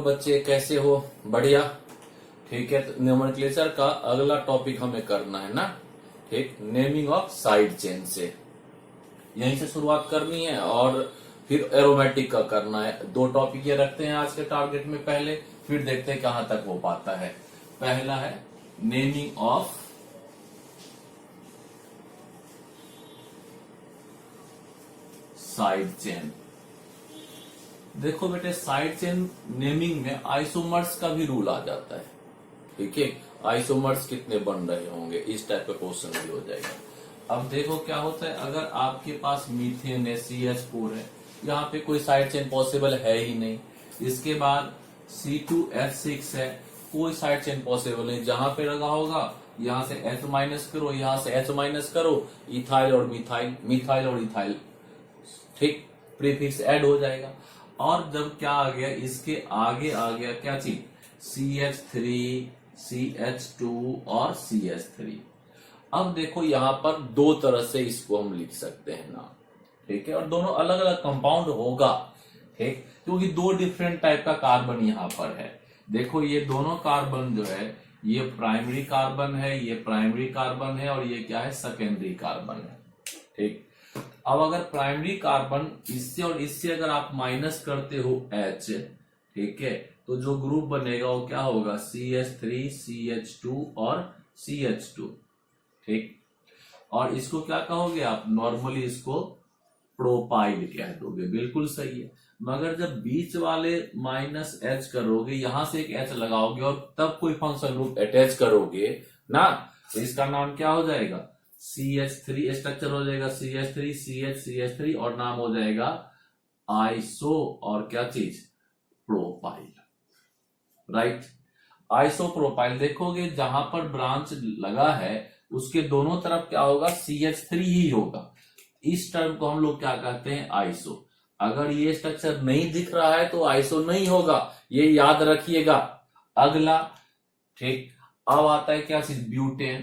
बच्चे, कैसे हो? बढ़िया। ठीक है, तो नोमेनक्लेचर का अगला टॉपिक हमें करना है ना। ठीक, नेमिंग ऑफ साइड चेन से यहीं से शुरुआत करनी है और फिर एरोमेटिक का करना है। दो टॉपिक ये रखते हैं आज के टारगेट में पहले, फिर देखते हैं कहां तक हो पाता है। पहला है नेमिंग ऑफ साइड चेन। देखो बेटे, साइड चेन नेमिंग में आइसोमर्स का भी रूल आ जाता है। ठीक है, आइसोमर्स कितने बन रहे होंगे, इस टाइप का क्वेश्चन भी हो जाएगा। अब देखो क्या होता है, अगर आपके पास मीथेन है, CH4 है, यहाँ पे कोई साइड चेन पॉसिबल है ही नहीं। इसके बाद C2H6 है, कोई साइड चेन पॉसिबल नहीं। जहां पे लगा होगा यहां से H माइनस करो, यहां से H माइनस करो, इथाइल और मिथाइल, मिथाइल और इथाइल, ठीक, प्रीफिक्स ऐड हो जाएगा। और जब क्या आ गया, इसके आगे आ गया क्या चीज, CH3, CH2 और CH3। अब देखो यहां पर दो तरह से इसको हम लिख सकते हैं ना, ठीक है, और दोनों अलग अलग कंपाउंड होगा, ठीक, क्योंकि दो डिफरेंट टाइप का कार्बन यहां पर है। देखो ये दोनों कार्बन जो है, ये प्राइमरी कार्बन है, ये प्राइमरी कार्बन है, और ये क्या है, सेकेंडरी कार्बन है। ठीक, अब अगर प्राइमरी कार्बन इससे और इससे अगर आप माइनस करते हो H, ठीक है, तो जो ग्रुप बनेगा वो क्या होगा, CH3, CH2 और CH2। ठीक, और इसको क्या कहोगे आप, नॉर्मली इसको प्रोपाइल कह दोगे, बिल्कुल सही है। मगर जब बीच वाले माइनस H करोगे, यहां से एक H लगाओगे और तब कोई फंक्शन ग्रुप अटैच करोगे ना, तो इसका नाम क्या हो जाएगा, CH3 स्ट्रक्चर हो जाएगा, CH3 CH CH3, और नाम हो जाएगा आइसो और क्या चीज, प्रोपाइल। Right, isopropyl. देखोगे जहां पर ब्रांच लगा है उसके दोनों तरफ क्या होगा, CH3 ही होगा। इस टर्म को हम लोग क्या कहते हैं, आइसो। अगर ये स्ट्रक्चर नहीं दिख रहा है तो आइसो नहीं होगा, ये याद रखिएगा। अगला, ठीक, अब आता है क्या चीज, ब्यूटेन।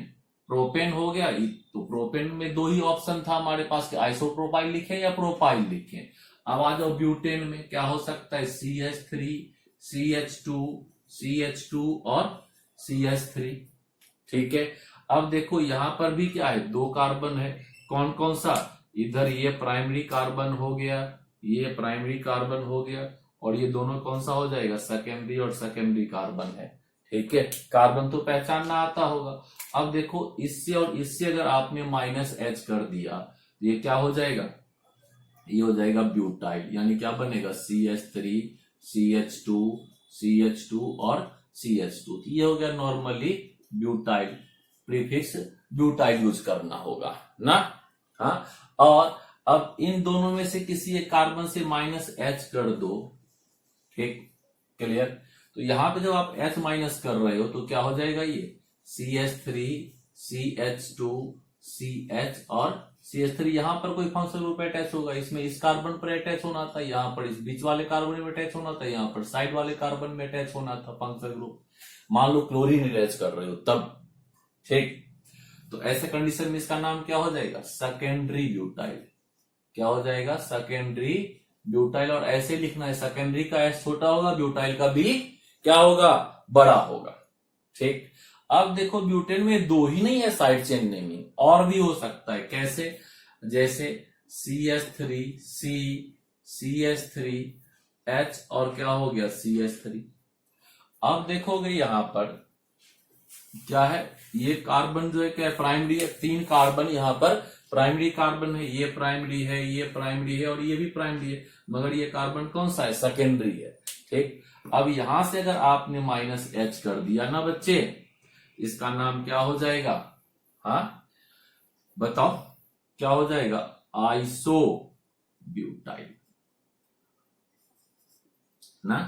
प्रोपेन हो गया, तो प्रोपेन में दो ही ऑप्शन था हमारे पास कि आइसोप्रोपाइल लिखे या प्रोपाइल लिखे। अब आ जाओ ब्यूटेन में, क्या हो सकता है, CH3, CH2, CH2 और CH3। ठीक है, अब देखो यहां पर भी क्या है, दो कार्बन है, कौन कौन सा, इधर ये प्राइमरी कार्बन हो गया, ये प्राइमरी कार्बन हो गया, और ये दोनों कौन सा हो जाएगा, सेकेंडरी और सेकेंडरी कार्बन है। ठीक है, कार्बन तो पहचानना आता होगा। अब देखो इससे और इससे अगर आपने माइनस H कर दिया, ये क्या हो जाएगा, ये हो जाएगा ब्यूटाइल, यानी क्या बनेगा, CH3, CH2, CH2 और CH2। ये हो गया normally butyl, prefix butyl use करना होगा ना। हाँ, और अब इन दोनों में से किसी एक कार्बन से माइनस H कर दो, ठीक, क्लियर। तो यहां पे जब आप H माइनस कर रहे हो तो क्या हो जाएगा, ये CH3, CH2, CH और CH3। यहां पर कोई फंक्शनल ग्रुप अटैच होगा, इसमें इस कार्बन पर अटैच होना था, यहां पर इस बीच वाले कार्बन में अटैच होना था, यहां पर साइड वाले कार्बन में अटैच होना था फंक्शनल ग्रुप। मान लो क्लोरीन अटैच कर रहे हो तब, ठीक, तो ऐसे कंडीशन में इसका नाम क्या हो जाएगा, सेकेंडरी ब्यूटाइल। क्या हो जाएगा, सेकेंडरी ब्यूटाइल। और ऐसे लिखना है, सेकेंडरी का S छोटा होगा, ब्यूटाइल का B क्या होगा, बड़ा होगा। ठीक, अब देखो ब्यूटेन में दो ही नहीं है साइड चेन नेमिंग, और भी हो सकता है। कैसे, जैसे CH3, C, CH3, H और क्या हो गया, CH3। अब देखोगे यहां पर क्या है, ये कार्बन जो है क्या है, प्राइमरी है, तीन कार्बन यहां पर प्राइमरी कार्बन है, ये प्राइमरी है, ये प्राइमरी है, और ये भी प्राइमरी है, मगर ये कार्बन कौन सा है, सेकेंडरी है। ठीक, अब यहां से अगर आपने माइनस H कर दिया ना बच्चे, इसका नाम क्या हो जाएगा, हाँ बताओ क्या हो जाएगा, आइसो ब्यूटाइल ना।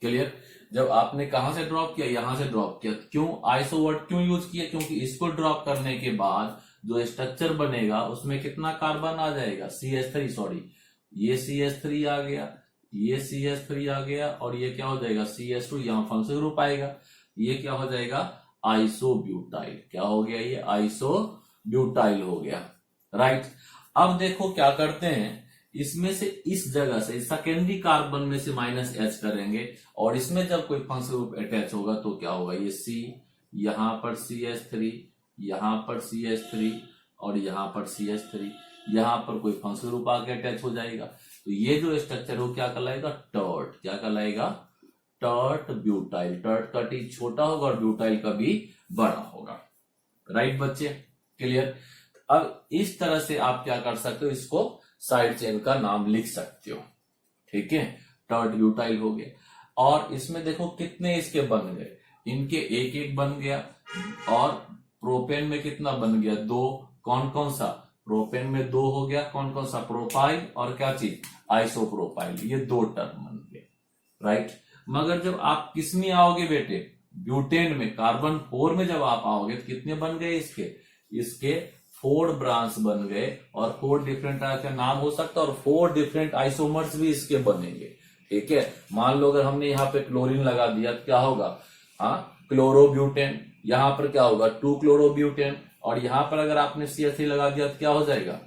क्लियर, जब आपने कहां से ड्रॉप किया, यहां से ड्रॉप किया। क्यों आइसो वर्ड क्यों यूज किया, क्योंकि इसको ड्रॉप करने के बाद जो स्ट्रक्चर बनेगा उसमें कितना कार्बन आ जाएगा, CH3, सॉरी, ये CH3 आ गया, ये CH3 आ गया, और ये क्या हो जाएगा, CH2, यहां फंक्शनल ग्रुप आएगा, ये क्या हो जाएगा, आइसोब्यूटाइल। क्या हो गया, ये आइसोब्यूटाइल हो गया। राइट, अब देखो क्या करते हैं, इसमें से इस जगह से सेकेंडरी कार्बन में से माइनस H करेंगे और इसमें जब कोई फंक्शनल ग्रुप अटैच होगा तो क्या होगा, ये C, यहां पर CH3, यहां पर CH3 और यहां पर CH3, यहां पर कोई फंक्शनल ग्रुप आके अटैच हो जाएगा। तो ये जो स्ट्रक्चर हो क्या कहलाएगा, टर्ट। क्या कहलाएगा, टर्ट ब्यूटाइल। टर्ट का T छोटा होगा और ब्यूटाइल का B बड़ा होगा। राइट बच्चे, क्लियर। अब इस तरह से आप क्या कर सकते हो, इसको साइड चेन का नाम लिख सकते हो। ठीक है, टर्ट ब्यूटाइल हो गया। और इसमें देखो कितने इसके बन गए, इनके एक एक बन गया और प्रोपेन में कितना बन गया, 2। कौन कौन सा, प्रोपेन में 2 हो गया। कौन कौन सा, प्रोपाइल और क्या चीज, आइसोप्रोपाइल। ये 2 टर्म बन गए। राइट, मगर जब आप किस में आओगे बेटे, ब्यूटेन में, कार्बन 4 में जब आप आओगे तो कितने बन गए इसके 4 ब्रांच बन गए और 4 डिफरेंट तरह का नाम हो सकता है और 4 डिफरेंट आइसोमर्स भी इसके बनेंगे। ठीक है, मान लो अगर हमने यहाँ पे क्लोरीन लगा दिया तो क्या होगा, क्लोरोब्यूटेन। यहां पर क्या होगा, 2 क्लोरोब्यूटेन। और यहां पर अगर आपने CH3 लगा दिया तो क्या हो जाएगा,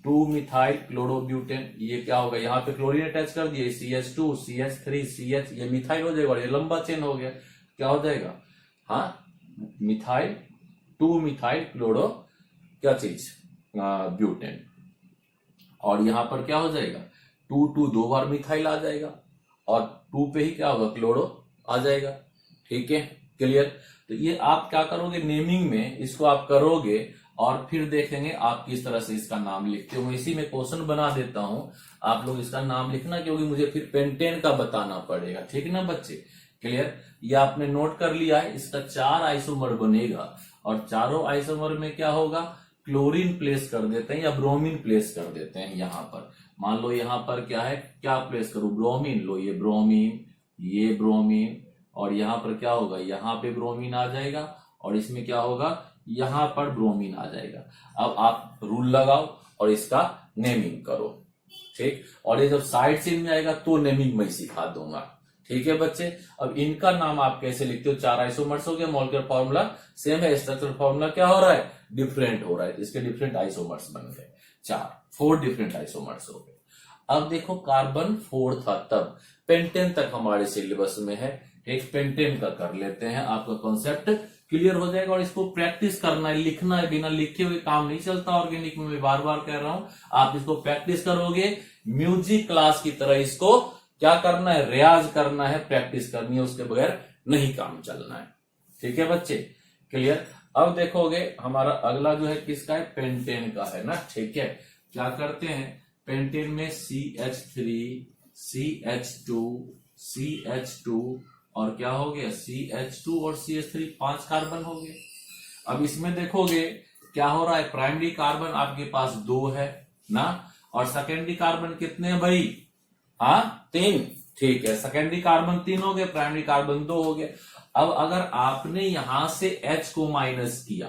2 मिथाइल क्लोरोब्यूटेन। ये क्या होगा, यहाँ पे क्लोरीन अटैच कर दिए, CH2 CH3 CH, ये मिथाइल हो जाएगा और ये लंबा चेन हो गया। क्या हो जाएगा, मिथाइल, 2 मिथाइल क्लोरो क्या चीज, ब्यूटेन। और यहां पर क्या हो जाएगा, 2 2 बार मिथाइल आ जाएगा और 2 पे ही क्या होगा, क्लोरो आ जाएगा। ठीक है, क्लियर। तो ये आप क्या करोगे, नेमिंग में इसको आप करोगे और फिर देखेंगे आप किस तरह से इसका नाम लिखते हो। इसी में क्वेश्चन बना देता हूं, आप लोग इसका नाम लिखना, क्योंकि मुझे फिर पेंटेन का बताना पड़ेगा। ठीक ना बच्चे, क्लियर। ये आपने नोट कर लिया है, इसका 4 आइसोमर बनेगा और चारों आइसोमर में क्या होगा, क्लोरीन प्लेस कर देते हैं या ब्रोमीन प्लेस कर देते हैं। यहां पर मान लो यहां पर क्या है, क्या प्लेस करूं, ब्रोमीन। लो ये ब्रोमीन, ये ब्रोमीन और यहां पर क्या होगा, यहां पे ब्रोमीन आ जाएगा और इसमें क्या होगा, यहां पर ब्रोमीन आ जाएगा। अब आप रूल लगाओ और इसका नेमिंग करो। ठीक, और ये जब साइड चेन में आएगा तो नेमिंग मैं सिखा दूंगा। ठीक है बच्चे, अब इनका नाम आप कैसे लिखते हो, 4 आइसोमर्स हो गए, मॉलिक्यूलर फॉर्मूला सेम है, स्ट्रक्चरल फॉर्मूला क्या हो रहा है, डिफरेंट हो रहा है। इसके डिफरेंट आइसोमर्स बन गए, 4 डिफरेंट आइसोमर्स हो गए। अब देखो कार्बन 4 था तब, पेंटेन तक हमारे सिलेबस में है। एक पेंटेन का कर लेते हैं, आपका कॉन्सेप्ट क्लियर हो जाएगा। और इसको प्रैक्टिस करना है, लिखना है, बिना लिखे हुए काम नहीं चलता ऑर्गेनिक में, मैं बार बार कह रहा हूं। आप इसको प्रैक्टिस करोगे, म्यूजिक क्लास की तरह इसको क्या करना है, रियाज करना है, प्रैक्टिस करनी है, उसके बगैर नहीं काम चलना है। ठीक है बच्चे, क्लियर। अब देखोगे हमारा अगला जो है किसका है, पेंटेन का है ना। ठीक है, क्या करते हैं, पेंटेन में CH3 CH2 CH2 और क्या हो गया, CH2 और CH3, 5 कार्बन हो गए। अब इसमें देखोगे क्या हो रहा है, प्राइमरी कार्बन आपके पास 2 है ना, और सेकेंडरी कार्बन कितने हैं भाई, 3। ठीक है, सेकेंडरी कार्बन 3 हो गए, प्राइमरी कार्बन 2 हो गए। अब अगर आपने यहां से H को माइनस किया,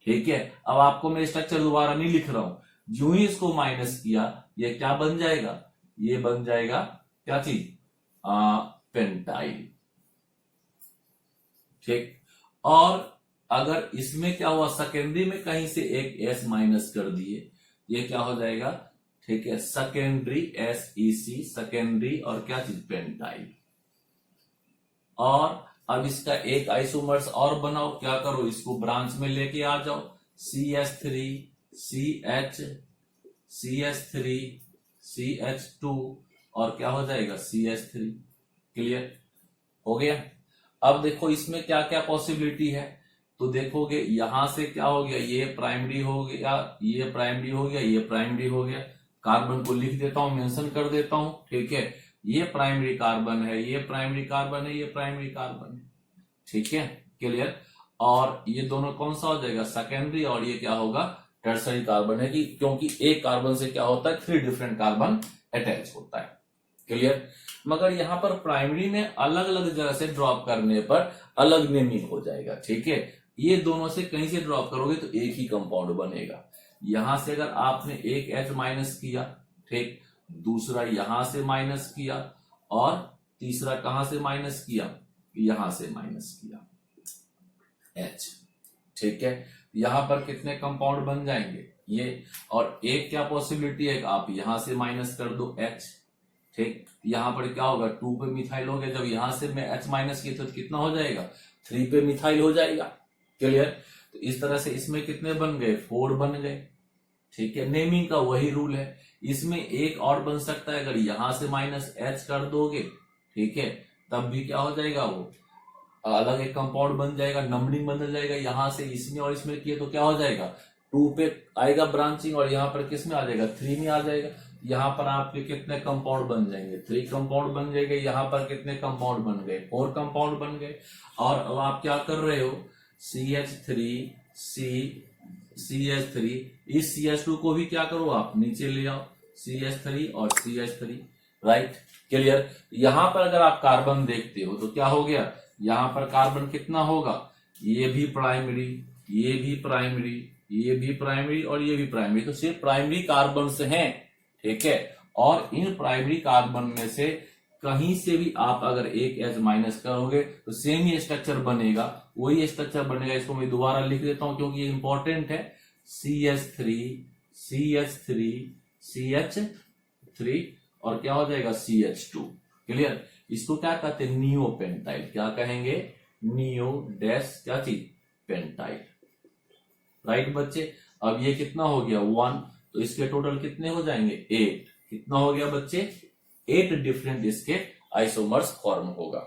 ठीक है, अब आपको मैं स्ट्रक्चर दोबारा नहीं लिख रहा हूं, जो ही इसको माइनस किया ये क्या बन जाएगा, ये बन जाएगा क्या चीज, पेंटाइल। ठीक, और अगर इसमें क्या हुआ, सेकेंडरी में कहीं से एक S माइनस कर दिए, ये क्या हो जाएगा, ठीक है, सेकेंडरी SEC, सेकेंडरी और क्या चीज, पेंटाइल। और अब इसका एक आइसोमर्स और बनाओ, क्या करो, इसको ब्रांच में लेके आ जाओ, CH3 CH CH3 CH2 और क्या हो जाएगा, CH3। क्लियर हो गया। अब देखो इसमें क्या क्या पॉसिबिलिटी है, तो देखोगे यहां से क्या हो गया, ये प्राइमरी हो गया, ये प्राइमरी हो गया, ये प्राइमरी हो गया। कार्बन को लिख देता हूं, मेंशन कर देता हूं। ठीक है, ये प्राइमरी कार्बन है, ये प्राइमरी कार्बन है, ये प्राइमरी कार्बन है। ठीक है, क्लियर। और ये दोनों कौन सा हो जाएगा, सेकेंडरी, और ये क्या होगा, टर्सरी कार्बन है, कि क्योंकि एक कार्बन से क्या होता है, 3 डिफरेंट कार्बन अटैच होता है। क्लियर। मगर यहां पर प्राइमरी में अलग अलग जगह से ड्रॉप करने पर अलग नेमिंग हो जाएगा। ठीक है, ये दोनों से कहीं से ड्रॉप करोगे तो एक ही कंपाउंड बनेगा। यहां से अगर आपने एक H माइनस किया, ठीक, दूसरा यहां से माइनस किया और तीसरा कहां से माइनस किया, यहां से माइनस किया H। ठीक है, यहां पर कितने कंपाउंड बन जाएंगे, ये, और एक क्या पॉसिबिलिटी है, आप यहां से माइनस कर दो H, ठीक, यहां पर क्या होगा 2 पे मिथाइल हो गया, जब यहां से मैं H माइनस किया तो कितना हो जाएगा 3 पे मिथाइल हो जाएगा। क्लियर। तो इस तरह से इसमें कितने बन गए 4 बन गए। ठीक है, नेमिंग का वही रूल है। इसमें एक और बन सकता है, अगर यहां से माइनस H कर दोगे, ठीक है, तब भी क्या हो जाएगा, वो अलग एक कंपाउंड बन जाएगा, नंबरिंग बदल जाएगा। यहां से इसमें और इसमें किए तो क्या हो जाएगा 2 पे आएगा ब्रांचिंग, और यहाँ पर किस में आ जाएगा 3 में आ जाएगा। यहाँ पर आपके कितने कंपाउंड बन जाएंगे 3 कंपाउंड बन जाएंगे। यहाँ पर कितने कंपाउंड बन गए 4 कंपाउंड बन गए। और अब आप क्या कर रहे हो CH3 CH3, इस CH2 को भी क्या करो आप नीचे ले आओ, CH3 और CH3, राइट। क्लियर। यहां पर अगर आप कार्बन देखते हो तो क्या हो गया, यहां पर कार्बन कितना होगा, ये भी प्राइमरी, ये भी प्राइमरी, ये भी प्राइमरी और ये भी प्राइमरी, तो सिर्फ प्राइमरी कार्बन से हैं। ठीक है, और इन प्राइमरी कार्बन में से कहीं से भी आप अगर एक H माइनस करोगे तो सेम ही स्ट्रक्चर बनेगा, वही स्ट्रक्चर बनेगा। इसको मैं दोबारा लिख देता हूं क्योंकि ये इंपॉर्टेंट है। CH3 CH3 CH3 और क्या हो जाएगा CH2। क्लियर। इसको क्या कहते हैं नियो पेंटाइल, क्या कहेंगे नियो डैश क्या चीज पेंटाइल, राइट बच्चे। अब ये कितना हो गया 1, तो इसके टोटल कितने हो जाएंगे 8। कितना हो गया बच्चे 8 डिफरेंट इसके आइसोमर्स फॉर्म होगा।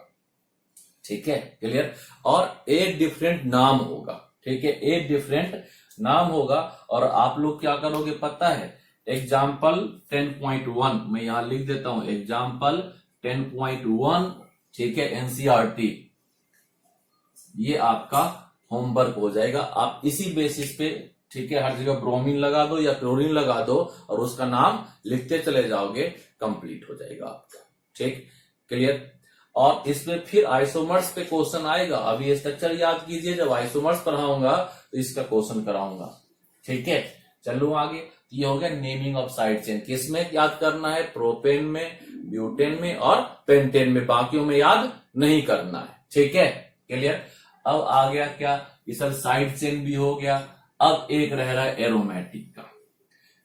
ठीक है, क्लियर। और 8 डिफरेंट नाम होगा। ठीक है, 8 डिफरेंट नाम होगा। और आप लोग क्या करोगे पता है, एग्जाम्पल 10.1 मैं यहां लिख देता हूं, एग्जाम्पल 10.1, ठीक है, एनसीईआरटी, ये आपका होमवर्क हो जाएगा। आप इसी बेसिस पे, ठीक है, हर जगह ब्रोमीन लगा दो या क्लोरीन लगा दो और उसका नाम लिखते चले जाओगे, कंप्लीट हो जाएगा आपका। ठीक, क्लियर। और इसमें फिर आइसोमर्स पे क्वेश्चन आएगा। अभी ये स्ट्रक्चर याद कीजिए, जब आइसोमर्स पढ़ाऊंगा तो इसका क्वेश्चन कराऊंगा। ठीक है, चलो आगे। ये हो गया नेमिंग ऑफ साइड चेन। किसमें याद करना है, प्रोपेन में, ब्यूटेन में और पेंटेन में, बाकियों में याद नहीं करना है। ठीक है, क्लियर। अब आ गया क्या, ये सब साइड चेन भी हो गया। अब एक रह रहा है एरोमेटिक का।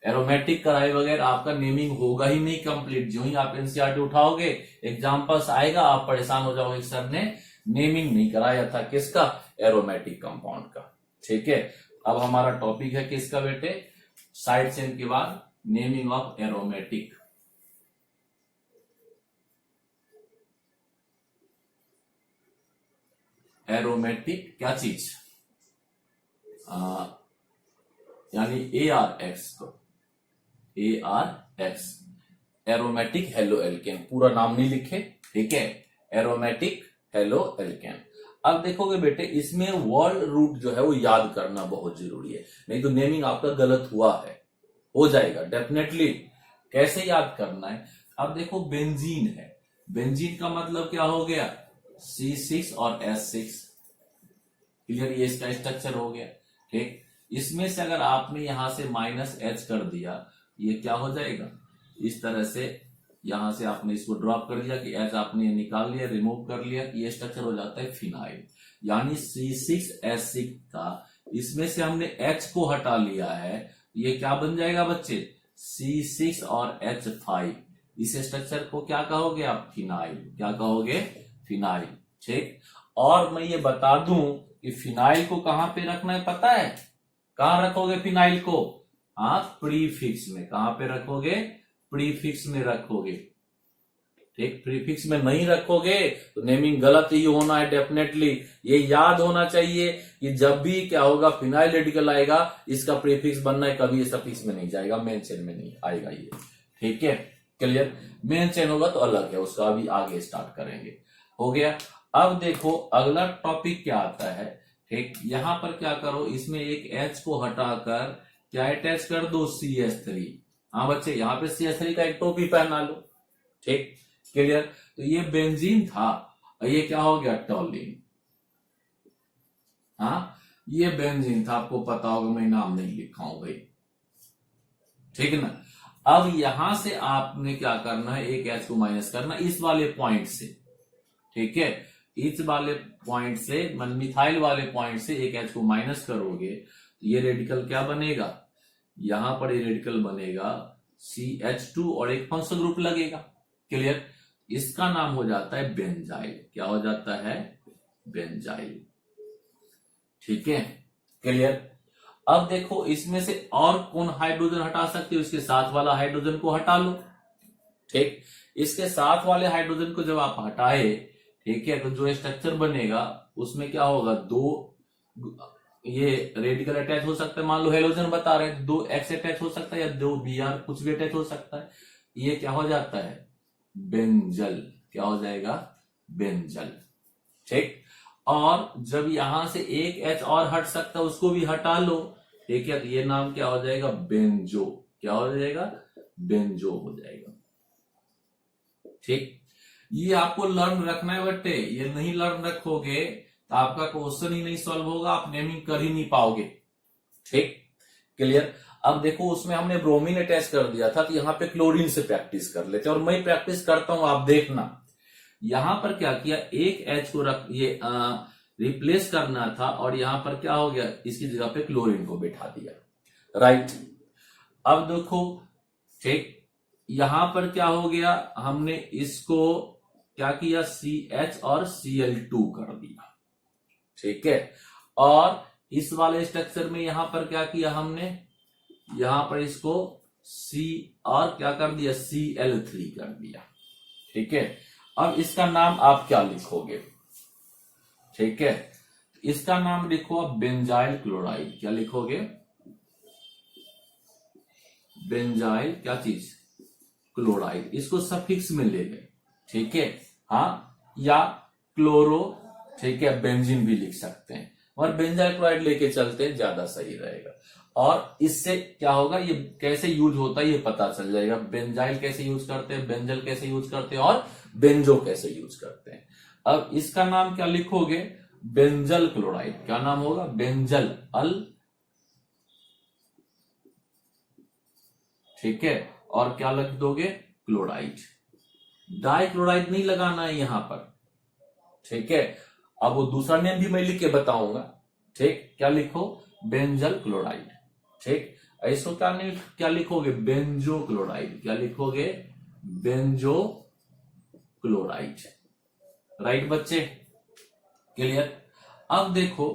एरोमेटिक कराए बगैर आपका नेमिंग होगा ही नहीं कंप्लीट। जो ही आप एनसीईआरटी उठाओगे, एग्जांपल्स आएगा, आप परेशान हो जाओगे, सर ने नेमिंग नहीं कराया था किसका, एरोमेटिक कंपाउंड का। ठीक है, अब हमारा टॉपिक है किसका बेटे, साइड चेन के बाद नेमिंग ऑफ एरोमेटिक। एरोमेटिक क्या चीज, यानी ARX को, ARX एरोमेटिक हेलो एल्केन, पूरा नाम नहीं लिखे, ठीक है, एरोमेटिक हेलो एल्केन। अब देखोगे बेटे, इसमें वर्ड रूट जो है वो याद करना बहुत जरूरी है, नहीं तो नेमिंग आपका गलत हुआ है, हो जाएगा डेफिनेटली। कैसे याद करना है, अब देखो बेंजीन है, बेंजीन का मतलब क्या हो गया C6 और S6। क्लियर, ये इसका स्ट्रक्चर हो गया। ठीक, इसमें से अगर आपने यहां से -H कर दिया, ये क्या हो जाएगा इस तरह से, यहां से आपने इसको ड्रॉप कर दिया कि H आपने निकाल लिया, रिमूव कर लिया, ये स्ट्रक्चर हो जाता है फिनाइल। यानी C6H6 का, इसमें से हमने H को हटा लिया है, ये क्या बन जाएगा बच्चे C6 और H5। इस स्ट्रक्चर को क्या कहोगे आप, फिनाइल। क्या कहोगे, फिनाइल। ठीक, और मैं ये बता दूं कि फिनाइल को कहां पे रखना है पता है, कहां रखोगे फिनाइल को, आप प्रीफिक्स में। कहां पे रखोगे, प्रीफिक्स में रखोगे। ठीक, प्रीफिक्स में नहीं रखोगे तो नेमिंग गलत ही होना है डेफिनेटली। ये याद होना चाहिए कि जब भी क्या होगा फिनाइल रेडिकल आएगा, इसका प्रीफिक्स बनना है, कभी ये सफिक्स में नहीं जाएगा, मेन चेन में नहीं आएगा ये। ठीक है, क्लियर। मेन चेन होगा तो अलग है, उसका अभी आगे स्टार्ट करेंगे। हो गया। अब देखो अगला टॉपिक क्या आता है। ठीक, यहां पर क्या करो, इसमें एक H को हटाकर क्या अटैच कर दो CH3। हाँ बच्चे, यहां पे CH3 का एक टोपी पहना लो। ठीक, क्लियर। तो ये बेंजीन था, ये क्या हो गया टॉलिन। हाँ, ये बेंजीन था, आपको पता होगा, मैं नाम नहीं लिखा हूं भाई। ठीक है ना। अब यहां से आपने क्या करना है, एक H को माइनस करना इस वाले पॉइंट से। ठीक है, इस वाले पॉइंट से, मिथाइल वाले पॉइंट से एक H को माइनस करोगे, ये रेडिकल क्या बनेगा, यहां पर ये रेडिकल बनेगा CH2 और एक फंक्शनल ग्रुप लगेगा। क्लियर? इसका नाम हो जाता है बेंजाइल। क्या हो जाता है? बेंजाइल। ठीक है, क्लियर? अब देखो इसमें से और कौन हाइड्रोजन हटा सकते हो? इसके साथ वाला हाइड्रोजन को हटा लो। ठीक, इसके साथ वाले हाइड्रोजन को जब आप हटाए, ठीक है, तो जो स्ट्रक्चर बनेगा उसमें क्या होगा? दो ये रेडिकल अटैच हो सकता है। मान लो हेलोजन बता रहे हैं, 2 X अटैच हो सकता है या 2 Br कुछ भी अटैच हो सकता है। ये क्या हो जाता है? बेंजल। क्या हो जाएगा? बेंजल। ठीक, और जब यहां से एक H और हट सकता है उसको भी हटा लो, ठीक है, तो ये नाम क्या हो जाएगा? बेंजो। क्या हो जाएगा? बेंजो हो जाएगा। ठीक, ये आपको लर्न रखना है बट्टे, ये नहीं लर्न रखोगे तो आपका क्वेश्चन ही नहीं सॉल्व होगा, आप नेमिंग कर ही नहीं पाओगे। ठीक, क्लियर? अब देखो उसमें हमने ब्रोमीन अटैच कर दिया था, तो यहां पे क्लोरीन से प्रैक्टिस कर लेते हैं, और मैं प्रैक्टिस करता हूं, आप देखना। यहां पर क्या किया, एक H को रख ये रिप्लेस करना था, और यहां पर क्या हो गया, इसकी जगह पे क्लोरीन को बैठा दिया। राइट, अब देखो, ठीक, यहां पर क्या हो गया, हमने इसको क्या किया, CH और Cl2 कर दिया। ठीक है, और इस वाले स्ट्रक्चर में यहां पर क्या किया हमने, यहां पर इसको C और क्या कर दिया, Cl3 कर दिया। ठीक है, अब इसका नाम आप क्या लिखोगे? ठीक है, इसका नाम लिखो आप बेंजाइल क्लोराइड। क्या लिखोगे? बेंजाइल क्या चीज? क्लोराइड। इसको सफिक्स में ले गए। ठीक है, हाँ, या क्लोरो, ठीक है, बेंजीन भी लिख सकते हैं, और बेंजाइल क्लोराइड लेके चलते हैं, ज्यादा सही रहेगा। और इससे क्या होगा, ये कैसे यूज होता है ये पता चल जाएगा। बेंजाइल कैसे यूज करते हैं, बेंजल कैसे यूज करते हैं, और बेंजो कैसे यूज करते हैं। अब इसका नाम क्या लिखोगे? Benzyl chloride. क्या नाम होगा? बेंजल अल। ठीक है, और क्या लिख दोगे? क्लोराइड। डाइक्लोराइड नहीं लगाना है यहां पर। ठीक है, अब वो दूसरा नेम भी मैं लिख के बताऊंगा। ठीक, क्या लिखो? Benzyl chloride. ठीक, ऐसो क्या लिखोगे? Benzoyl chloride. क्या लिखोगे? Benzoyl chloride. राइट बच्चे, क्लियर? अब देखो,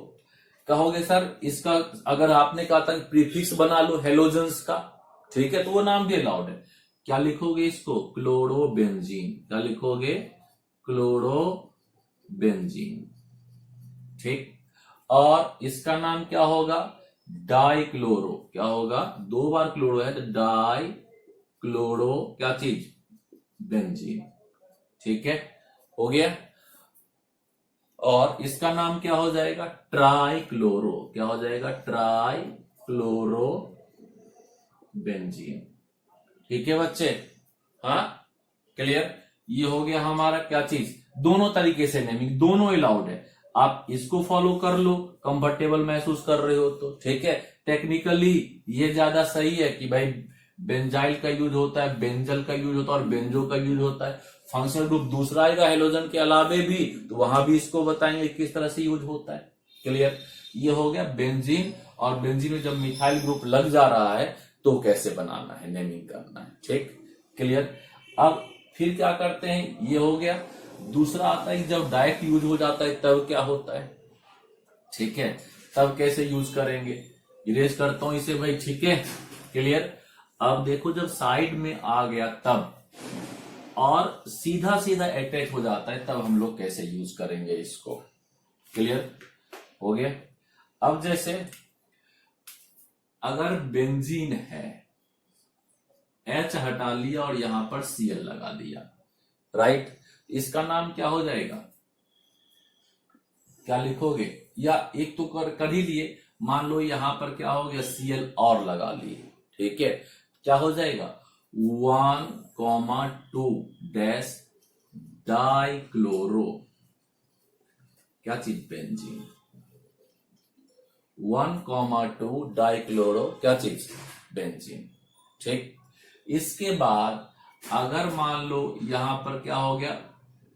कहोगे सर इसका अगर आपने कहा था प्रीफिक्स बना लो हेलोजेंस का, ठीक है, तो वो नाम भी अलाउड है। क्या लिखोगे इसको? क्लोरोबेंजीन। क्या लिखोगे? क्लोरोबेंजीन। ठीक, और इसका नाम क्या होगा? डाइक्लोरो। क्या होगा? 2 बार क्लोरो है तो डाई क्लोरो क्या चीज? बेंजीन। ठीक है, हो गया। और इसका नाम क्या हो जाएगा? ट्राइक्लोरो। क्या हो जाएगा? Trichloro benzene. ठीक है बच्चे, हाँ, क्लियर? ये हो गया हमारा क्या चीज, दोनों तरीके से नेमिंग, दोनों अलाउड है। आप इसको फॉलो कर लो, कंफर्टेबल महसूस कर रहे हो तो ठीक है। टेक्निकली ये ज्यादा सही है कि भाई बेंजाइल का यूज होता है, बेंजल का यूज होता है, और बेंजो का यूज होता है। फंक्शनल ग्रुप दूसरा आएगा हेलोजन के अलावे भी, तो वहां भी इसको बताएंगे किस तरह से यूज होता है। क्लियर? ये हो गया बेंजीन, और बेंजीन में जब मिथाइल ग्रुप लग जा रहा है तो कैसे बनाना है, नेमिंग करना है। ठीक, क्लियर? अब फिर क्या करते हैं, ये हो गया। दूसरा आता है जब डायरेक्ट यूज हो जाता है तब क्या होता है। ठीक है, तब कैसे यूज करेंगे, इरेज करता हूं इसे भाई। ठीक है, क्लियर? अब देखो जब साइड में आ गया तब, और सीधा सीधा अटैच हो जाता है तब हम लोग कैसे यूज करेंगे इसको। क्लियर हो गया? अब जैसे अगर बेंजीन है, H हटा लिया और यहां पर Cl लगा दिया, राइट, इसका नाम क्या हो जाएगा? क्या लिखोगे? या एक तो कर ही लिए, मान लो यहां पर क्या हो गया, Cl और लगा लिए। ठीक है, क्या हो जाएगा? 1,2 डैश डाइक्लोरो क्या चीज, बेंजीन। 1,2 डाइक्लोरो क्या चीज, बेंजीन। ठीक, इसके बाद अगर मान लो यहां पर क्या हो गया,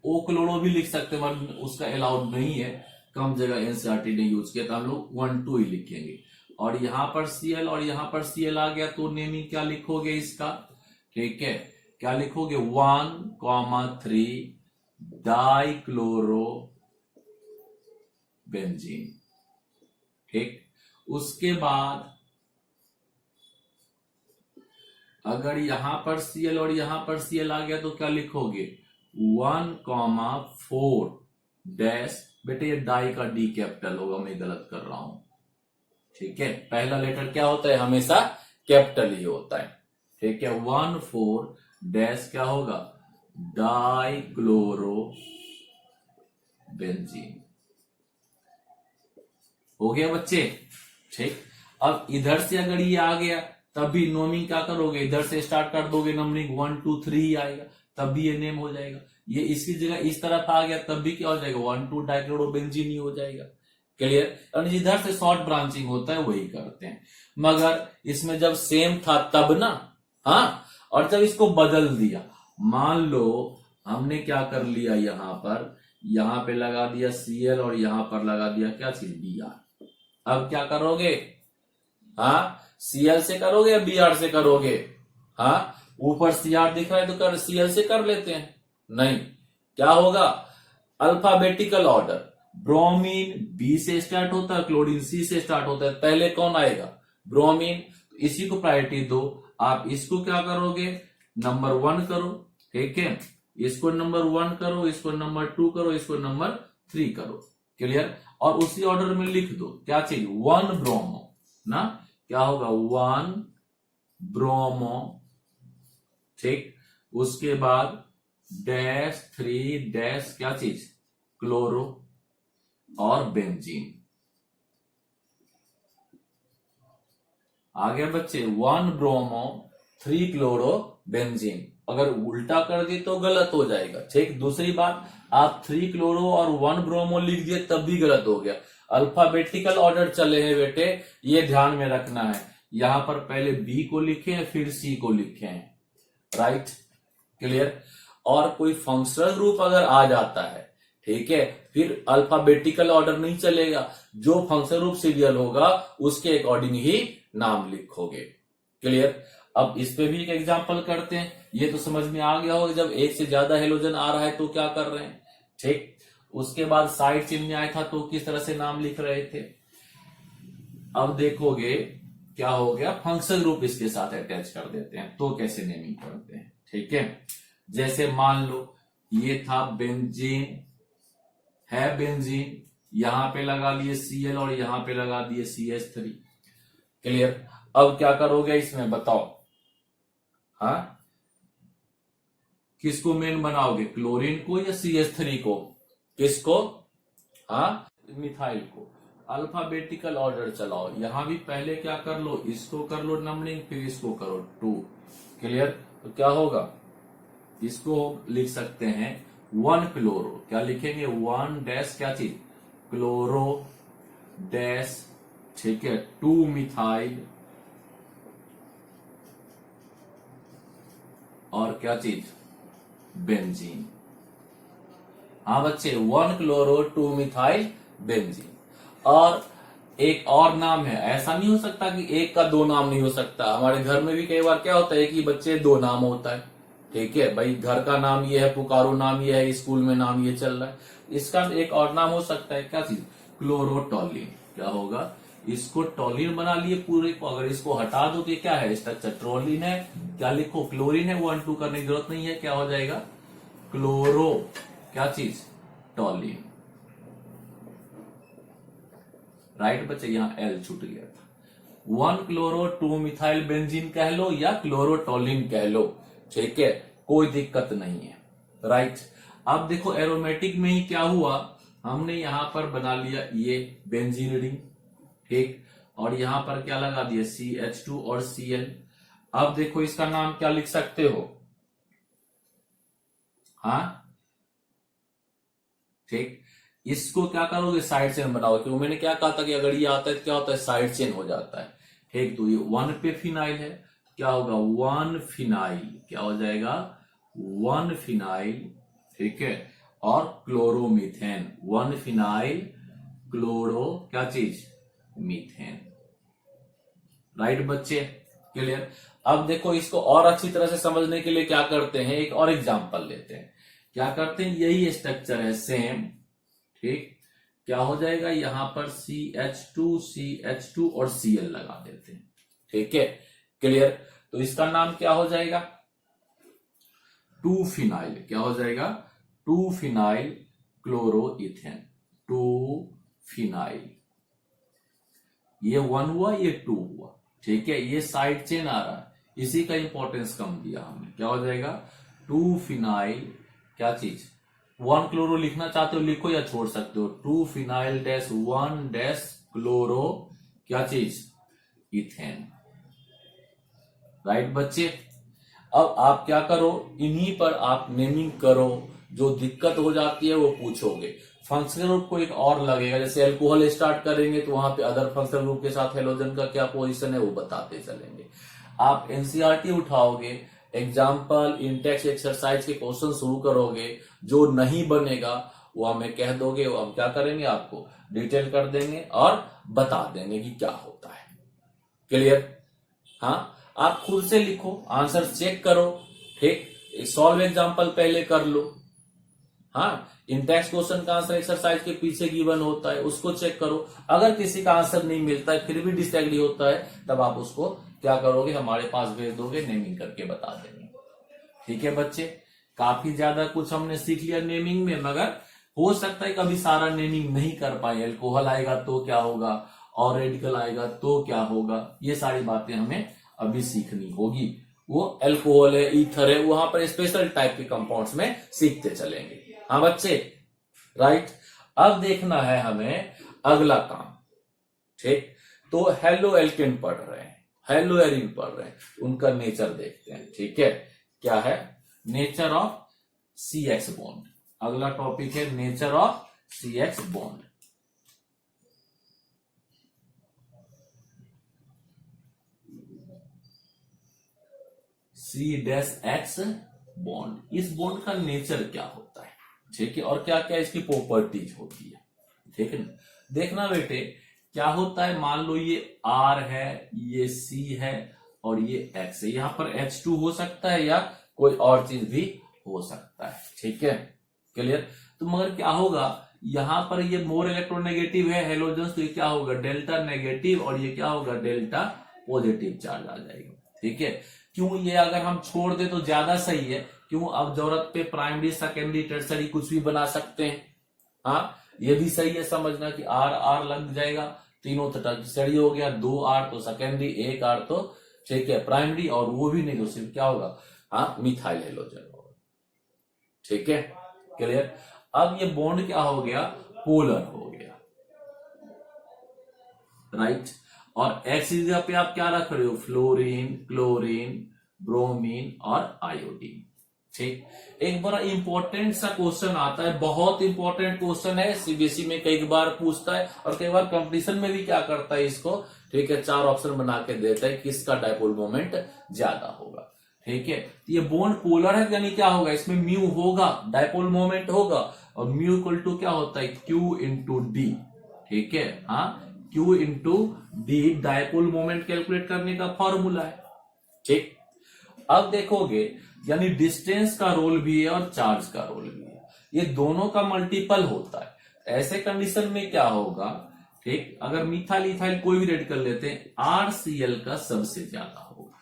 ओ क्लोरो भी लिख सकते हैं, मगर उसका अलाउड नहीं है, कम जगह एनसीईआरटी ने यूज किया, तो हम लोग 1,2 ही लिखेंगे। और यहां पर Cl और यहां पर Cl आ गया, तो नेमिंग क्या लिखोगे इसका? ठीक है, क्या लिखोगे? 1,3 डाइक्लोरो बेंजीन। ठीक, उसके बाद अगर यहां पर Cl और यहां पर Cl आ गया तो क्या लिखोगे? 1,4 डैश, बेटे ये डाई का डी कैपिटल होगा, मैं गलत कर रहा हूं। ठीक है, पहला लेटर क्या होता है? हमेशा कैपिटल ही होता है। ठीक है, 1,4 डैश क्या होगा? Dichloro benzene. हो गया बच्चे? ठीक, अब इधर से अगर ये आ गया तब भी नोमिंग क्या करोगे? इधर से स्टार्ट कर दोगे, नंबरिंग 1 2 3 ही आएगा, तब भी ये नेम हो जाएगा। ये इसकी जगह इस तरफ आ गया तब भी क्या हो जाएगा? 1 2 डाइक्लोरोबेंजीन ही हो जाएगा। क्लियर? और इधर से शॉर्ट ब्रांचिंग होता है वही करते हैं, मगर इसमें जब सेम था तब ना, हाँ, और जब इसको बदल दिया, मान लो हमने क्या कर लिया, यहां पे लगा दिया Cl और यहां पर लगा दिया क्या चीज? Br। अब क्या करोगे? हाँ, Cl से करोगे या Br से करोगे? हाँ, ऊपर Cr दिख रहा है तो Cl से कर लेते हैं। नहीं, क्या होगा? अल्फाबेटिकल ऑर्डर, ब्रोमीन B से स्टार्ट होता है, क्लोरीन C से स्टार्ट होता है, पहले कौन आएगा? ब्रोमीन। इसी को प्रायोरिटी दो। आप इसको क्या करोगे? नंबर 1 करो। ठीक है, इसको नंबर 1 करो, इसको नंबर 2 करो, इसको नंबर 3 करो। क्लियर? और उसी ऑर्डर में लिख दो, क्या चाहिए? 1 ब्रोमो ना, क्या होगा? 1 ब्रोमो। ठीक, उसके बाद डैश 3 डैश क्या चीज? क्लोरो और बेंजीन। आ गया बच्चे? 1 ब्रोमो 3 क्लोरो बेंजीन। अगर उल्टा कर दिए तो गलत हो जाएगा। ठीक, दूसरी बात, आप 3 क्लोरो और 1 ब्रोमो लिख दिए तब भी गलत हो गया। अल्फाबेटिकल ऑर्डर चले हैं बेटे, ये ध्यान में रखना है। यहां पर पहले बी को लिखे हैं, फिर सी को लिखे हैं। राइट? क्लियर? और कोई फंक्शनल ग्रुप अगर आ जाता है, ठीक है, फिर अल्फाबेटिकल ऑर्डर नहीं चलेगा, जो फंक्शनल ग्रुप सीरियल होगा उसके अकॉर्डिंग ही नाम लिखोगे। क्लियर? अब इस पे भी एक एग्जांपल करते हैं। ये तो समझ में आ गया होगा, जब एक से ज्यादा हेलोजन आ रहा है तो क्या कर रहे हैं। ठीक, उसके बाद साइड चेन में आया था तो किस तरह से नाम लिख रहे थे। अब देखोगे क्या हो गया, फंक्शनल ग्रुप इसके साथ अटैच कर देते हैं तो कैसे नेमिंग करते हैं। ठीक है, जैसे मान लो ये था बेंजीन, है बेंजीन, यहां पे लगा लिए Cl और यहां पे लगा दिए CH3। क्लियर? अब क्या करोगे इसमें बताओ? हाँ, किसको मेन बनाओगे? क्लोरीन को या CH3 को? किसको? हाँ, मिथाइल को। अल्फाबेटिकल ऑर्डर चलाओ, यहां भी पहले क्या कर लो, इसको कर लो नंबरिंग, फिर इसको करो 2। क्लियर? तो क्या होगा, इसको लिख सकते हैं 1 क्लोरो, क्या लिखेंगे? 1 डैश क्या चीज? क्लोरो डैश, ठीक है, 2 मिथाइल और क्या चीज? बेंजीन। हाँ बच्चे, 1 क्लोरो 2 मिथाइल बेंजीन। और एक और नाम है, ऐसा नहीं हो सकता कि एक का 2 नाम नहीं हो सकता। हमारे घर में भी कई बार क्या होता है कि बच्चे 2 नाम होता है। ठीक है भाई, घर का नाम ये है, पुकारो नाम ये है, स्कूल में नाम ये चल रहा है। इसका एक और नाम हो सकता है, क्या चीज? क्लोरोटोलिन। क्या होगा? इसको टोलिन बना लिए पूरे को, अगर इसको हटा दो तो क्या है? स्ट्रक्चर ट्रोलिन है। क्या लिखो? क्लोरीन है, 1 2 करने की जरूरत नहीं है। क्या हो जाएगा? क्लोरो क्या चीज? टोलिन। राइट बच्चे, यहां एल छूट गया था। 1 क्लोरो 2 मिथाइल बेंजीन कह लो या क्लोरोटोलिन कह लो, ठीक है, कोई दिक्कत नहीं है। राइट? अब देखो एरोमेटिक में ही क्या हुआ, हमने यहां पर बना लिया ये बेंजीन रिंग, ठीक, और यहां पर क्या लगा दिया? CH2 और Cl। अब देखो इसका नाम क्या लिख सकते हो? हाँ ठीक, इसको क्या करोगे? साइड चेन बनाओगे, क्योंकि मैंने क्या कहा था कि अगर ये आता है तो क्या होता है? साइड चेन हो जाता है। ठीक, तो ये 1 पे फिनाइल है, क्या होगा? 1 फिनाइल, क्या हो जाएगा? 1 फिनाइल, ठीक है, और क्लोरोमीथेन, 1 फिनाइल क्लोरो क्या चीज? मीथेन। राइट बच्चे, क्लियर। अब देखो इसको और अच्छी तरह से समझने के लिए क्या करते हैं, एक और एग्जांपल लेते हैं। क्या करते हैं, यही स्ट्रक्चर है सेम, ठीक। क्या हो जाएगा, यहां पर CH2 और Cl लगा देते हैं, ठीक है, क्लियर। तो इसका नाम क्या हो जाएगा, 2-फिनाइल। क्या हो जाएगा, 2-फिनाइल क्लोरोइथेन, 2-फिनाइल। ये 1 हुआ, ये 2 हुआ, ठीक है। ये साइड चेन आ रहा है, इसी का इंपॉर्टेंस कम दिया हमने। क्या हो जाएगा, 2-फिनाइल, क्या चीज, 1 क्लोरो लिखना चाहते हो लिखो या छोड़ सकते हो, 2-फिनाइल-1-क्लोरो, क्या चीज, इथेन, राइट बच्चे। अब आप क्या करो, इन्हीं पर आप नेमिंग करो, जो दिक्कत हो जाती है वो पूछोगे। फंक्शनल ग्रुप को एक और लगेगा, जैसे अल्कोहल स्टार्ट करेंगे तो वहां पे अदर फंक्शनल ग्रुप के साथ हेलोजन का क्या पोजीशन है वो बताते चलेंगे। आप एनसीईआरटी उठाओगे, एग्जाम्पल इंटेक्स एक्सरसाइज के क्वेश्चन शुरू करोगे, जो नहीं बनेगा वो हमें कह दोगे, वो हम क्या करेंगे, आपको डिटेल कर देंगे और बता देंगे कि क्या होता है, क्लियर। हाँ, आप खुद से लिखो, आंसर चेक करो, ठीक। सॉल्व एग्जाम्पल पहले कर लो, हाँ। इंटेक्स क्वेश्चन का आंसर एक्सरसाइज के पीछे गिवन होता है, उसको चेक करो। अगर किसी का आंसर नहीं मिलता है, फिर भी डिसएग्री होता है, तब आप उसको क्या करोगे, हमारे पास भेज दोगे, नेमिंग करके बता देंगे, ठीक है बच्चे। काफी ज्यादा कुछ हमने सीख लिया नेमिंग में, मगर हो सकता है कभी सारा नेमिंग नहीं कर पाए। अल्कोहल आएगा तो क्या होगा, और रेडिकल आएगा तो क्या होगा, ये सारी बातें हमें अभी सीखनी होगी। वो अल्कोहल है, ईथर है, वहां पर स्पेशल टाइप के कंपाउंड्स में सीखते चलेंगे, हाँ बच्चे, राइट। अब देखना है हमें अगला काम, ठीक। तो हेलो एल्केन पढ़ रहे हैं, हेलो एरिन पढ़ रहे हैं, उनका नेचर देखते हैं, ठीक है। क्या है, नेचर ऑफ CH बॉन्ड। अगला टॉपिक है nature of CH bond. C-X bond, इस बॉन्ड का नेचर क्या होता है, ठीक है, और क्या क्या इसकी प्रॉपर्टीज होती है, ठीक है ना। देखना बेटे, क्या होता है, मान लो ये R है, ये C है और ये X है, यहां पर H2 हो सकता है या कोई और चीज भी हो सकता है, ठीक है, क्लियर। तो मगर क्या होगा, यहां पर ये मोर इलेक्ट्रोनेगेटिव है हेलोजन, तो ये क्या होगा, डेल्टा नेगेटिव, और ये क्या होगा, डेल्टा पॉजिटिव चार्ज आ जाएगा, ठीक है। क्यों, ये अगर हम छोड़ दे तो ज्यादा सही है, क्यों, अब जरूरत पे प्राइमरी सेकेंडरी टर्सरी कुछ भी बना सकते हैं, हाँ। ये भी सही है समझना कि R लग जाएगा, तीनों तो टर्सरी हो गया, 2 R तो सेकेंडरी, 1 R तो ठीक है प्राइमरी, और वो भी नहीं तो सिर्फ क्या होगा, हाँ, मिथाइल हेलोजन होगा, ठीक है, क्लियर। अब ये बॉन्ड क्या हो गया, पोलर हो गया, राइट। और एक्स जगह पे आप क्या रख रहे हो, फ्लोरीन, क्लोरीन, ब्रोमीन और आयोडीन, ठीक। एक बड़ा इंपॉर्टेंट सा क्वेश्चन आता है, बहुत इंपॉर्टेंट क्वेश्चन है, सीबीएसई में कई बार पूछता है, और कई बार कंपटीशन में भी क्या करता है इसको, ठीक है, 4 ऑप्शन बना के देता है, किसका डायपोल मोमेंट ज्यादा होगा, ठीक है। तो ये बॉन्ड पोलर है, यानी क्या होगा, इसमें म्यू होगा, डायपोल मोमेंट होगा, और म्यू इक्वल टू क्या होता है, Q इंटू डी, ठीक है, हाँ, Q into D dipole moment calculate करने का फॉर्मूला है, ठीक। अब देखोगे, यानी डिस्टेंस का रोल भी है और चार्ज का रोल भी है, ये दोनों का मल्टीपल होता है। ऐसे कंडीशन में क्या होगा, ठीक, अगर मिथाइल इथाइल कोई भी रेड कर लेते हैं, RCl का सबसे ज्यादा होगा,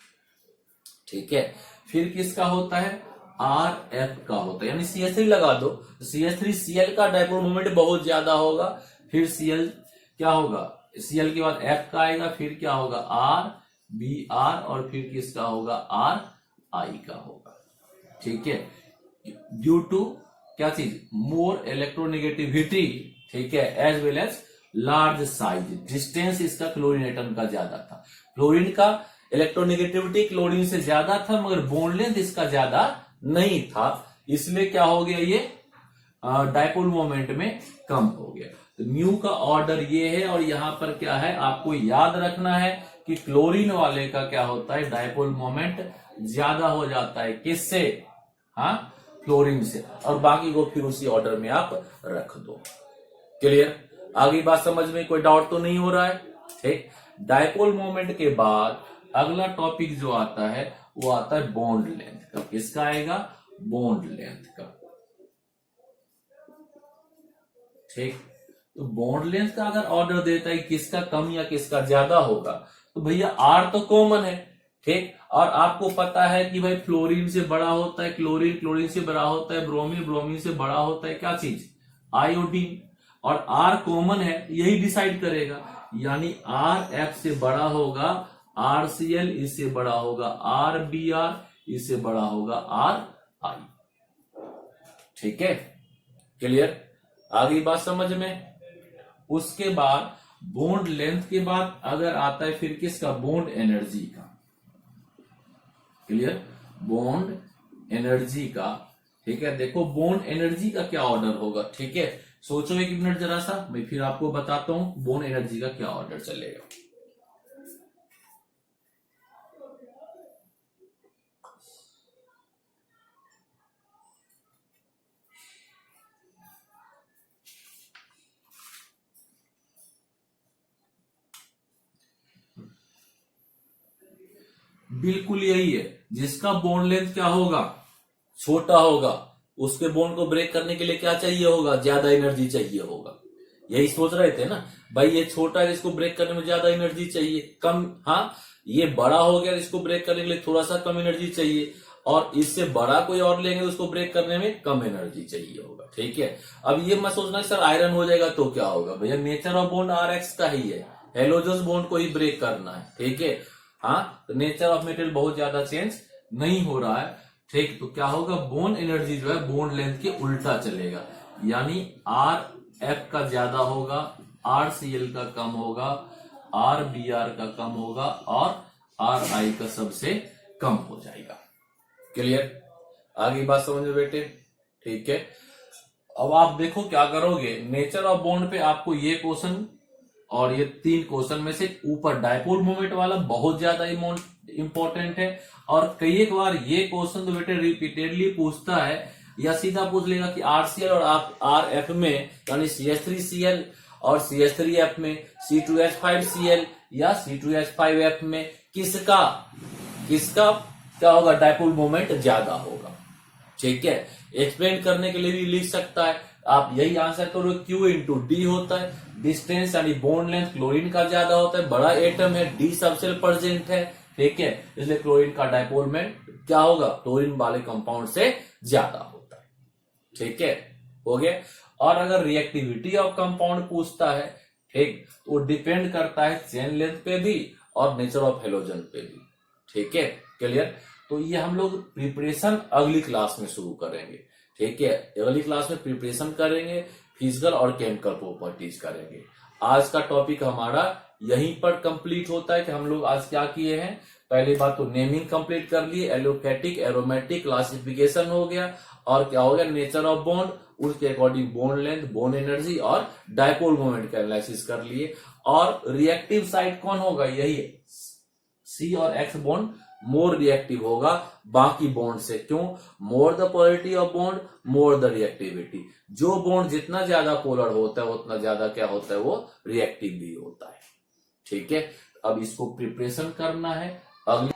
ठीक है। फिर किसका होता है, RF का होता है, यानी CH3 लगा दो, CH3Cl का डायपोल मोमेंट बहुत ज्यादा होगा, फिर Cl क्या होगा, Cl के बाद F का आएगा, फिर क्या होगा, RBr, और फिर किसका होगा, RI का होगा, ठीक है। ड्यू टू क्या चीज, मोर इलेक्ट्रोनेगेटिविटी, ठीक है, as well as large size, distance इसका क्लोरीन एटम का ज्यादा था, क्लोरीन का इलेक्ट्रोनेगेटिविटी क्लोरीन से ज्यादा था, मगर बॉन्ड लेंथ इसका ज्यादा नहीं था, इसलिए क्या हो गया, ये डायपोल मोमेंट में कम हो गया। तो म्यू का ऑर्डर ये है, और यहां पर क्या है, आपको याद रखना है कि क्लोरीन वाले का क्या होता है, डायपोल मोमेंट ज्यादा हो जाता है, किससे, हाँ, क्लोरीन से, और बाकी को फिर उसी ऑर्डर में आप रख दो, क्लियर। आगे बात समझ में कोई डाउट तो नहीं हो रहा है, ठीक। डायपोल मोमेंट के बाद अगला टॉपिक जो आता है वो आता है बॉन्ड लेंथ का। किसका आएगा? बॉन्ड लेंथ का। ठीक, तो बॉन्ड लेंथ का अगर ऑर्डर देता है किसका कम या किसका ज्यादा होगा, तो भैया आर तो कॉमन है। ठीक, और आपको पता है कि भाई फ्लोरीन से बड़ा होता है क्लोरीन, क्लोरीन से बड़ा होता है ब्रोमीन, ब्रोमीन से बड़ा होता है क्या चीज? आयोडीन। और आर कॉमन है, यही डिसाइड करेगा। यानी आर एफ से बड़ा होगा आर सी एल, इससे बड़ा होगा आर बी आर, इससे बड़ा होगा आर आई। ठीक है, क्लियर? आगे बात समझ में। उसके बाद बॉन्ड लेंथ के बाद अगर आता है फिर किसका? बॉन्ड एनर्जी का। क्लियर? बॉन्ड एनर्जी का। ठीक है, देखो बॉन्ड एनर्जी का क्या ऑर्डर होगा। ठीक है, सोचो एक मिनट जरा सा, मैं फिर आपको बताता हूं बॉन्ड एनर्जी का क्या ऑर्डर चलेगा। बिल्कुल यही है, जिसका बॉन्ड लेंथ क्या होगा? छोटा होगा, उसके बॉन्ड को ब्रेक करने के लिए क्या चाहिए होगा? ज्यादा एनर्जी चाहिए होगा। यही सोच रहे थे ना भाई, ये छोटा है इसको ब्रेक करने में ज्यादा एनर्जी चाहिए, कम। हाँ, ये बड़ा हो गया, इसको ब्रेक करने के लिए थोड़ा सा कम एनर्जी चाहिए, और इससे बड़ा कोई और लेंगे तो उसको ब्रेक करने में कम एनर्जी चाहिए होगा। ठीक है, अब ये मत सोचना सर आयरन हो जाएगा तो क्या होगा। भैया nature of bond R X का ही है, हेलोजस बॉन्ड को ही ब्रेक करना है। ठीक है, हाँ, तो नेचर ऑफ मेटेरियल बहुत ज्यादा चेंज नहीं हो रहा है। ठीक, तो क्या होगा? बॉन्ड एनर्जी जो है बॉन्ड लेंथ के उल्टा चलेगा, यानी आर एफ का ज्यादा होगा, आर सी एल का कम होगा, आर बी आर का कम होगा, और आर आई का सबसे कम हो जाएगा। क्लियर? आगे बात समझ में बेटे? ठीक है, अब आप देखो क्या करोगे। नेचर ऑफ बॉन्ड पे आपको ये क्वेश्चन और ये 3 क्वेश्चन में से ऊपर डायपोल मोमेंट वाला बहुत ज्यादा इंपॉर्टेंट है, और कई एक बार ये क्वेश्चन तो बेटे रिपीटेडली पूछता है, या सीधा पूछ लेगा कि आरसीएल और आर एफ में, यानी CH3Cl और CH3F में, C2H5Cl या C2H5F में किसका क्या होगा? डायपोल मोमेंट ज्यादा होगा। ठीक है, एक्सप्लेन करने के लिए भी लिख सकता है आप, यही आंसर करो। Q इंटू डी होता है, डिस्टेंस यानी बॉन्ड लेंथ क्लोरीन का ज्यादा होता है, बड़ा एटम है, डी सबसे प्रेजेंट है। ठीक है, इसलिए क्लोरीन का डायपोल मोमेंट क्या होगा? क्लोरीन वाले कंपाउंड से ज्यादा होता है। ठीक है, हो गया। और अगर रिएक्टिविटी ऑफ कंपाउंड पूछता है, ठीक, तो डिपेंड करता है चेन लेंथ पे भी और नेचर ऑफ हेलोजन पे भी। ठीक है, क्लियर? तो ये हम लोग प्रिपरेशन अगली क्लास में शुरू करेंगे। ठीक है, अगली क्लास में प्रिपरेशन करेंगे, फिजिकल और केमिकल प्रॉपर्टीज करेंगे। आज का टॉपिक हमारा यहीं पर कंप्लीट होता है कि हम लोग आज क्या किए हैं। पहली बात तो नेमिंग कंप्लीट कर लिए, एलोफेटिक एरोमेटिक क्लासिफिकेशन हो गया, और क्या हो गया? नेचर ऑफ बॉन्ड, उसके according bond length, bond energy और डायपोल मोमेंट का एनालिसिस कर लिए। और रिएक्टिव साइड कौन होगा? यही है, सी और एक्स बॉन्ड मोर रिएक्टिव होगा बाकी बॉन्ड से। क्यों? More the polarity of bond more the reactivity. जो बॉन्ड जितना ज्यादा पोलर होता है उतना ज्यादा क्या होता है? वो रिएक्टिव भी होता है। ठीक है, अब इसको प्रिपरेशन करना है। अगली